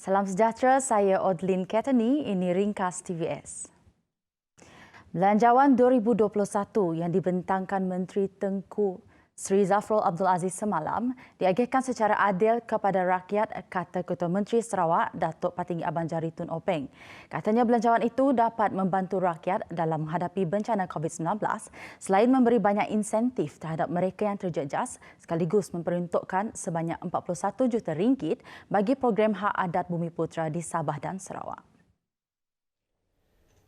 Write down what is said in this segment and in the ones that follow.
Salam sejahtera, saya Odlin Ketani, ini ringkas TVS. Belanjawan 2021 yang dibentangkan Menteri Tengku Sri Zafrul Abdul Aziz semalam diagihkan secara adil kepada rakyat, kata Ketua Menteri Sarawak Datuk Patinggi Abang Jari Tun Openg. Katanya belanjawan itu dapat membantu rakyat dalam menghadapi bencana COVID-19 selain memberi banyak insentif terhadap mereka yang terjejas sekaligus memperuntukkan sebanyak RM41 juta bagi program Hak Adat Bumiputera di Sabah dan Sarawak.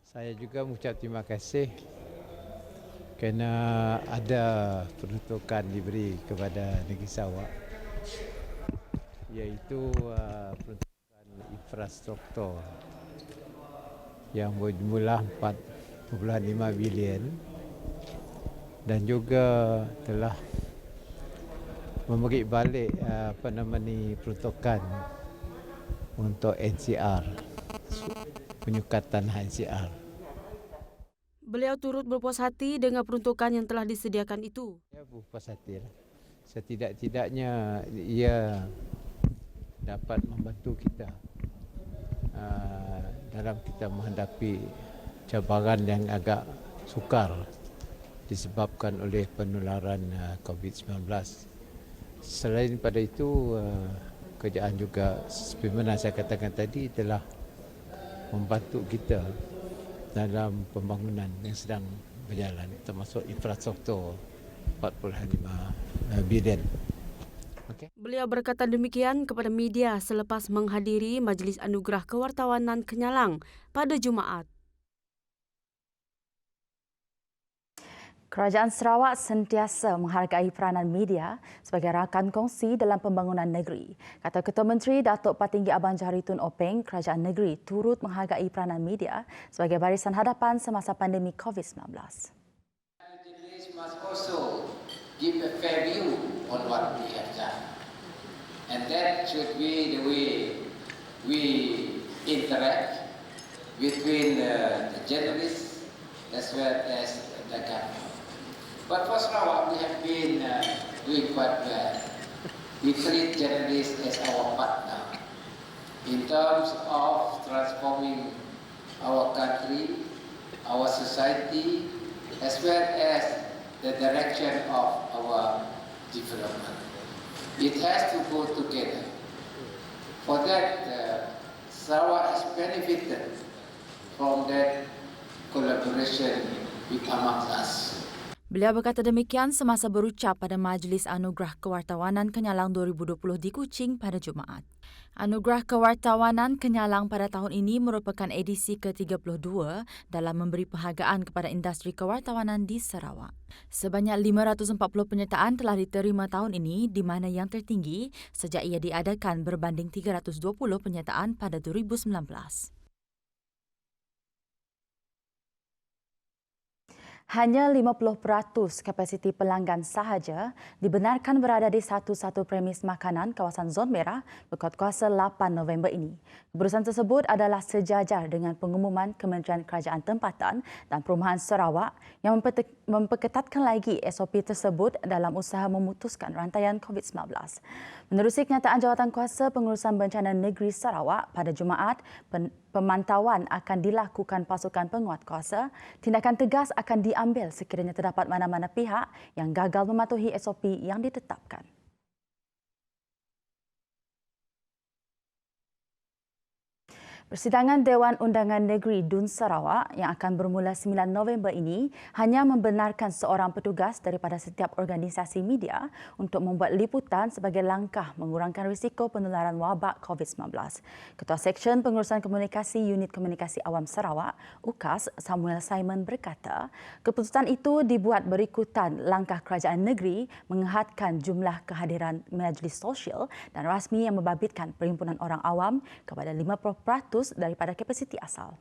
Saya juga mengucap terima kasih kerana ada peruntukan diberi kepada negeri Sarawak, iaitu peruntukan infrastruktur yang berjumlah 4.5 bilion dan juga telah memberi balik peruntukan untuk NCR, penyukatan NCR. Beliau turut berpuas hati dengan peruntukan yang telah disediakan itu. Saya berpuas hati. Setidak-tidaknya ia dapat membantu kita dalam kita menghadapi cabaran yang agak sukar disebabkan oleh penularan COVID-19. Selain pada itu, kerajaan juga seperti mana saya katakan tadi telah membantu kita dalam pembangunan yang sedang berjalan, termasuk infrastruktur 4.5 bilion. Okay. Beliau berkata demikian kepada media selepas menghadiri Majlis Anugerah Kewartawanan Kenyalang pada Jumaat. Kerajaan Sarawak sentiasa menghargai peranan media sebagai rakan kongsi dalam pembangunan negeri. Kata Ketua Menteri Datuk Patinggi Abang Jari Tun Openg, kerajaan negeri turut menghargai peranan media sebagai barisan hadapan semasa pandemik COVID-19. Journalists must also give a fair view on what we have done. And that should be the way we interact between the journalists as well as the government. But for Sarawak, we have been doing quite well. We treat journalists as our partner in terms of transforming our country, our society, as well as the direction of our development. It has to go together. For that, Sarawak has benefited from that collaboration amongst us. Beliau berkata demikian semasa berucap pada Majlis Anugerah Kewartawanan Kenyalang 2020 di Kuching pada Jumaat. Anugerah Kewartawanan Kenyalang pada tahun ini merupakan edisi ke-32 dalam memberi penghargaan kepada industri kewartawanan di Sarawak. Sebanyak 540 penyertaan telah diterima tahun ini, di mana yang tertinggi sejak ia diadakan berbanding 320 penyertaan pada 2019. Hanya 50% kapasiti pelanggan sahaja dibenarkan berada di satu-satu premis makanan kawasan Zon Merah berkuat kuasa 8 November ini. Keputusan tersebut adalah sejajar dengan pengumuman Kementerian Kerajaan Tempatan dan Perumahan Sarawak yang memperketatkan lagi SOP tersebut dalam usaha memutuskan rantaian COVID-19. Menerusi kenyataan Jawatankuasa Pengurusan Bencana Negeri Sarawak pada Jumaat, pemantauan akan dilakukan pasukan penguatkuasa. Tindakan tegas akan diambil sekiranya terdapat mana-mana pihak yang gagal mematuhi SOP yang ditetapkan. Persidangan Dewan Undangan Negeri Dun Sarawak yang akan bermula 9 November ini hanya membenarkan seorang petugas daripada setiap organisasi media untuk membuat liputan sebagai langkah mengurangkan risiko penularan wabak COVID-19. Ketua Seksyen Pengurusan Komunikasi Unit Komunikasi Awam Sarawak, UKAS, Samuel Simon berkata, keputusan itu dibuat berikutan langkah kerajaan negeri menghadkan jumlah kehadiran majlis sosial dan rasmi yang membabitkan perhimpunan orang awam kepada 50% daripada kapasiti asal.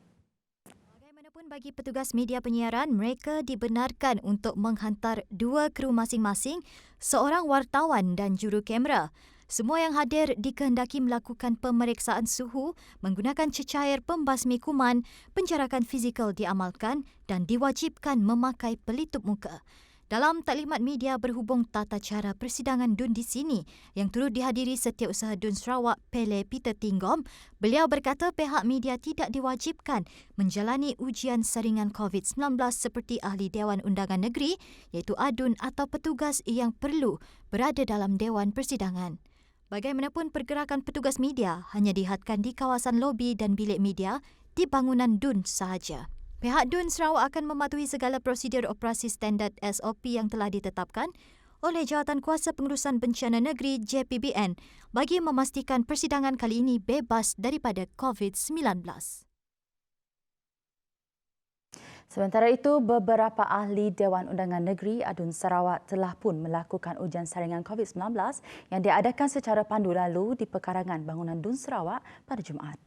Bagaimanapun bagi petugas media penyiaran, mereka dibenarkan untuk menghantar 2 kru masing-masing, seorang wartawan dan juru kamera. Semua yang hadir dikehendaki melakukan pemeriksaan suhu menggunakan cecair pembasmi kuman, penjarakan fizikal diamalkan dan diwajibkan memakai pelitup muka. Dalam taklimat media berhubung tata cara persidangan DUN di sini yang turut dihadiri Setiausaha DUN Sarawak Pele Peter Tinggom, beliau berkata pihak media tidak diwajibkan menjalani ujian saringan COVID-19 seperti ahli Dewan Undangan Negeri iaitu ADUN atau petugas yang perlu berada dalam Dewan Persidangan. Bagaimanapun pergerakan petugas media hanya dihadkan di kawasan lobi dan bilik media di bangunan DUN sahaja. Pihak DUN Sarawak akan mematuhi segala prosedur operasi standard SOP yang telah ditetapkan oleh Jawatan Kuasa Pengurusan Bencana Negeri JPBN bagi memastikan persidangan kali ini bebas daripada COVID-19. Sementara itu, beberapa ahli Dewan Undangan Negeri ADUN Sarawak telah pun melakukan ujian saringan COVID-19 yang diadakan secara pandu lalu di pekarangan bangunan DUN Sarawak pada Jumaat.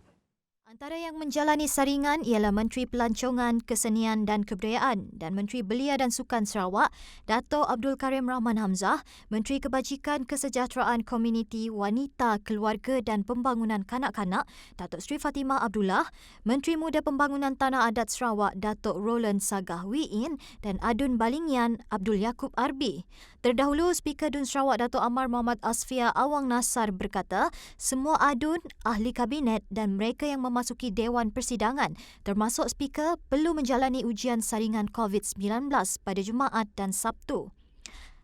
Antara yang menjalani saringan ialah Menteri Pelancongan, Kesenian dan Kebudayaan dan Menteri Belia dan Sukan Sarawak, Dato' Abdul Karim Rahman Hamzah, Menteri Kebajikan Kesejahteraan Komuniti Wanita, Keluarga dan Pembangunan Kanak-Kanak, Datuk Seri Fatimah Abdullah, Menteri Muda Pembangunan Tanah Adat Sarawak, Datuk Roland Sagah Wiin dan ADUN Balingian, Abdul Yaakob Arbi. Terdahulu, Speaker DUN Sarawak Datuk Amar Muhammad Asfia Awang Nasar berkata, semua ADUN, ahli kabinet dan mereka yang memasuki Dewan Persidangan termasuk Speaker perlu menjalani ujian saringan COVID-19 pada Jumaat dan Sabtu.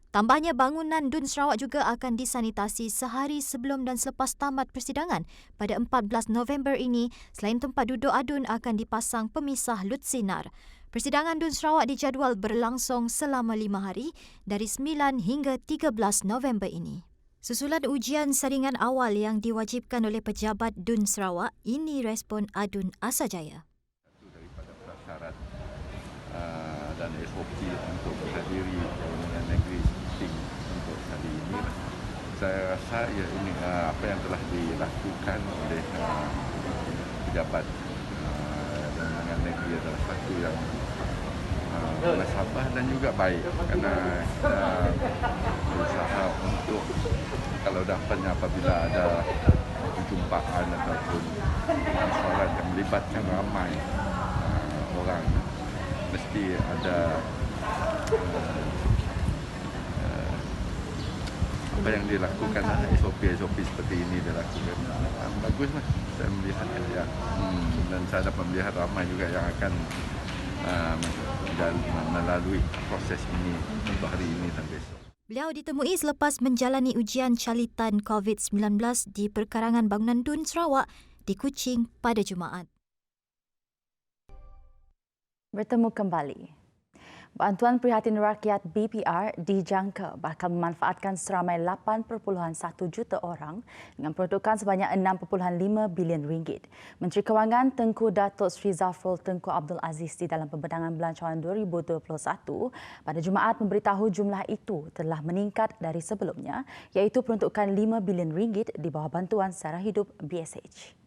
Tambahnya, bangunan DUN Sarawak juga akan disanitasi sehari sebelum dan selepas tamat persidangan pada 14 November ini. Selain tempat duduk ADUN akan dipasang pemisah lut sinar. Persidangan DUN Sarawak dijadual berlangsung selama 5 hari dari 9 hingga 13 November ini. Susulan ujian saringan awal yang diwajibkan oleh pejabat DUN Sarawak, ini respon ADUN Asajaya. Daripada prasyarat dan SOP untuk menghadiri Undangan Negeri penting untuk hari ini, saya rasa ini apa yang telah dilakukan oleh pejabat Undangan Negeri adalah satu yang nasabah dan juga baik, kerana kita berusaha untuk kalau dapatnya apabila ada perjumpaan ataupun soalan yang melibatkan ramai orang, mesti ada apa yang dilakukan, SOP seperti ini dilakukan. Baguslah saya melihatnya ya. Dan saya dapat melihat ramai juga yang akan dan melalui proses ini untuk hari ini dan besok. Beliau ditemui selepas menjalani ujian calitan COVID-19 di perkarangan bangunan DUN Sarawak di Kuching pada Jumaat. Bertemu kembali. Bantuan Prihatin Rakyat BPR dijangka bakal memanfaatkan seramai 8.1 juta orang dengan peruntukan sebanyak 6.5 bilion ringgit. Menteri Kewangan Tengku Datuk Seri Zafrul Tengku Abdul Aziz di dalam pembentangan belanjawan 2021 pada Jumaat memberitahu jumlah itu telah meningkat dari sebelumnya, iaitu peruntukan 5 bilion ringgit di bawah bantuan sara hidup BSH.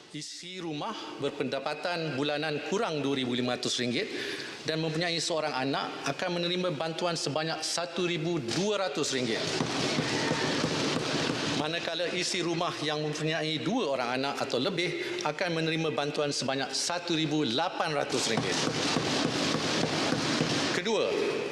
Isi rumah berpendapatan bulanan kurang RM2,500 dan mempunyai seorang anak akan menerima bantuan sebanyak RM1,200. Manakala isi rumah yang mempunyai 2 orang anak atau lebih akan menerima bantuan sebanyak RM1,800. Kedua,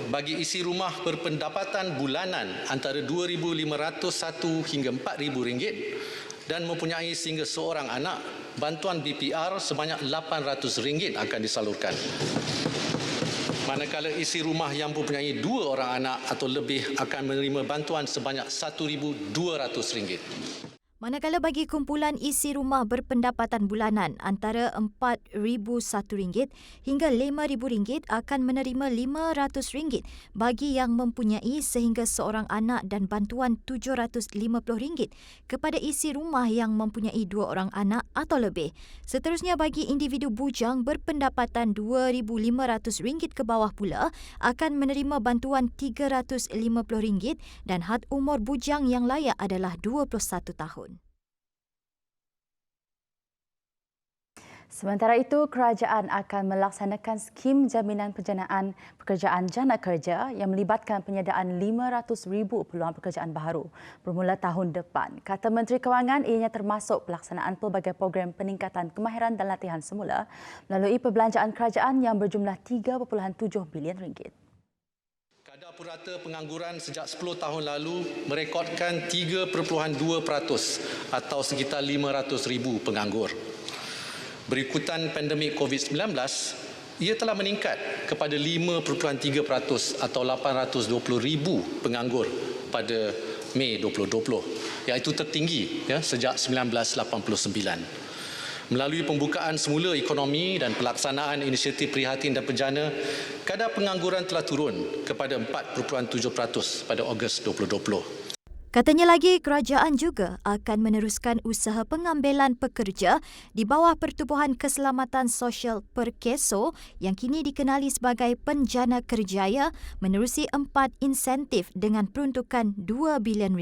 bagi isi rumah berpendapatan bulanan antara RM2,501 hingga RM4,000 dan mempunyai sehingga seorang anak, bantuan BPR sebanyak RM800 akan disalurkan. Manakala isi rumah yang mempunyai 2 orang anak atau lebih akan menerima bantuan sebanyak RM1,200. Manakala bagi kumpulan isi rumah berpendapatan bulanan antara RM4,001 hingga RM5,000 akan menerima RM500 bagi yang mempunyai sehingga seorang anak dan bantuan RM750 kepada isi rumah yang mempunyai 2 orang anak atau lebih. Seterusnya bagi individu bujang berpendapatan RM2,500 ke bawah pula akan menerima bantuan RM350 dan had umur bujang yang layak adalah 21 tahun. Sementara itu, kerajaan akan melaksanakan skim jaminan penjanaan pekerjaan jana kerja yang melibatkan penyediaan 500,000 peluang pekerjaan baru bermula tahun depan. Kata Menteri Kewangan, ianya termasuk pelaksanaan pelbagai program peningkatan kemahiran dan latihan semula melalui perbelanjaan kerajaan yang berjumlah RM3.7 bilion. purata pengangguran sejak 10 tahun lalu merekodkan 3.2% atau sekitar 500,000 penganggur. Berikutan pandemik COVID-19, ia telah meningkat kepada 5.3% atau 820,000 penganggur pada Mei 2020, iaitu tertinggi sejak 1989. Melalui pembukaan semula ekonomi dan pelaksanaan inisiatif prihatin dan bejana, kadar pengangguran telah turun kepada 4.7% pada Ogos 2020. Katanya lagi, kerajaan juga akan meneruskan usaha pengambilan pekerja di bawah Pertubuhan Keselamatan Sosial Perkeso yang kini dikenali sebagai Penjana Kerjaya menerusi 4 insentif dengan peruntukan RM2 bilion.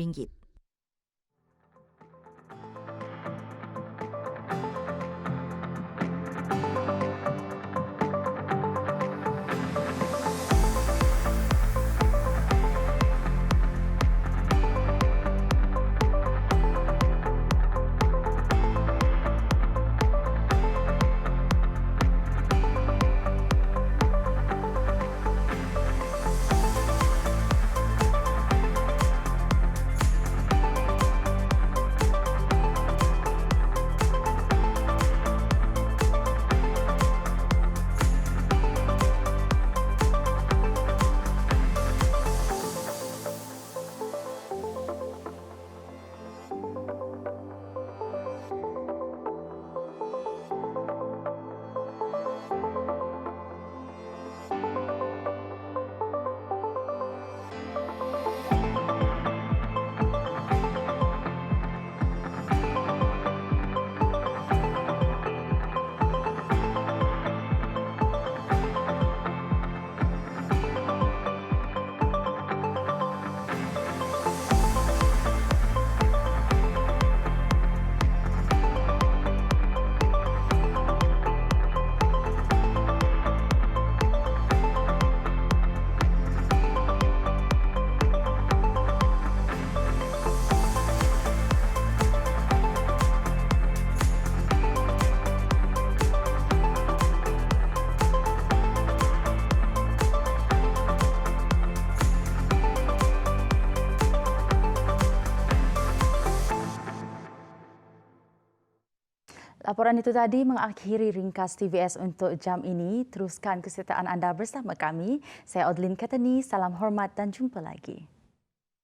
Laporan itu tadi mengakhiri ringkas TVS untuk jam ini. Teruskan kesertaan anda bersama kami. Saya Odlin Katani, salam hormat dan jumpa lagi.